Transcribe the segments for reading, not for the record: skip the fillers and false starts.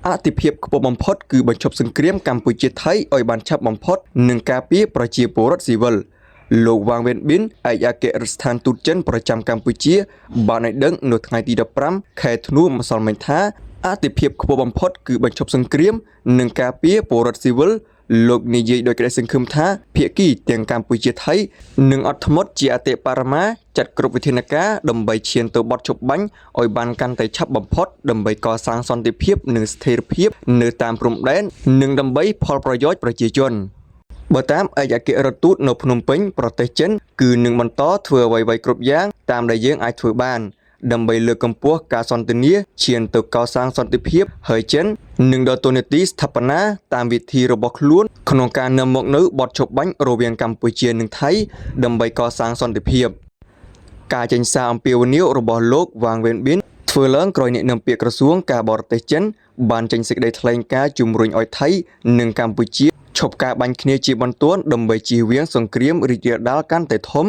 អតិភិបខ្ពស់បំផុតគឺបញ្ឈប់សង្គ្រាមកម្ពុជាថៃឲ្យបានឆាប់បំផុតនិងការពារប្រជាពលរដ្ឋស៊ីវិលលោកវ៉ាងវ៉េនប៊ិនឯកអគ្គរដ្ឋស្ថានទូតចិនប្រចាំកម្ពុជាបានឲ្យដឹងនៅថ្ងៃទី15ខែធ្នូម្សិលមិញថាអតិភិបខ្ពស់បំផុតគឺបញ្ឈប់សង្គ្រាមនិងការពារពលរដ្ឋស៊ីវិលលោកនិយាយដោយក្តីសង្ឃឹមថាភាគីទាំងកម្ពុជាថៃនឹងអត់ធ្មត់ជាអតិបរមាចាត់គ្រប់វិធានការដើម្បីឈានទៅបទជប់បាញ់ឲ្យបានកាន់តែឆាប់បំផុតដើម្បីកសាងសន្តិភាពនិងស្ថិរភាពនៅតាមព្រំដែននិងដើម្បីផលប្រយោជន៍ប្រជាជនបើតាមឯកអគ្គរដ្ឋទូតនៅភ្នំពេញប្រទេសចិនគឺនឹងបន្តធ្វើអ្វីៗគ្រប់យ៉ាងតាមដែលយើងអាចធ្វើបានដើម្បីលើកកម្ពស់ការសន្ទនាឈានទៅកសាងសន្តិភាពហើយចិននឹងដើរតួនាទីស្ថាបនាតាមវិធីរបស់ខ្លួនក្នុងការនាំមកនូវបទឈប់បាញ់រវាងកម្ពុជានិងថៃដើម្បីកសាងសន្តិភាពការចេញសារអំពាវនាវរបស់លោកវ៉ាងវ៉េនប៊ិនធ្វើឡើងក្រោយអ្នកនាំពាក្យក្រសួងការបរទេសចិនបានចេញសេចក្តីថ្លែងការណ៍ជំរុញឲ្យថៃនិងកម្ពុជាឈប់ការបាញ់គ្នាជាបន្ទាន់ដើម្បីជៀសវាងសង្គ្រាមរីករាលដាលកាន់តែធំ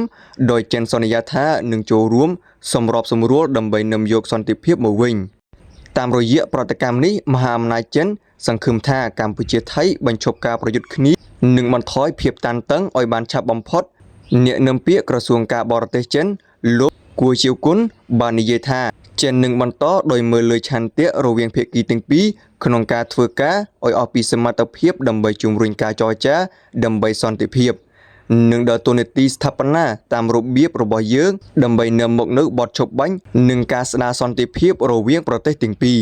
ដោយចិនសន្យាថានឹងចូលរួមសម្របសម្រួលដើម្បីនាំយកសន្តិភាពមកវិញតាមរយៈប្រតិកម្មនេះមហាអំណាចចិនសង្ឃឹមថាកម្ពុជាថៃបញ្ឈប់ការប្រយុទ្ធគ្នានិងបន្ថយភាពតានតឹងឲ្យបានឆាប់បំផុតអ្នកនាំពាក្យក្រសួងការបរទេសចិនលោកគួយជៀវគុនបាននិយាយថាចិននឹងបន្តដោយមើលលើឆន្ទៈរវាងភាគីទាំងពីរក្នុងការធ្វើការឲ្យអស់ពីសមត្ថភាពដើម្បីជំរុញការចរចាដើម្បីសន្តិភាពនិងដើរតួនាទីស្ថាបនាតាមរបៀបរបស់យើងដើម្បីនាំមកនូវបទឈប់បាញ់និងការស្ដារសន្តិភាពរវាងប្រទេសទាំងពីរ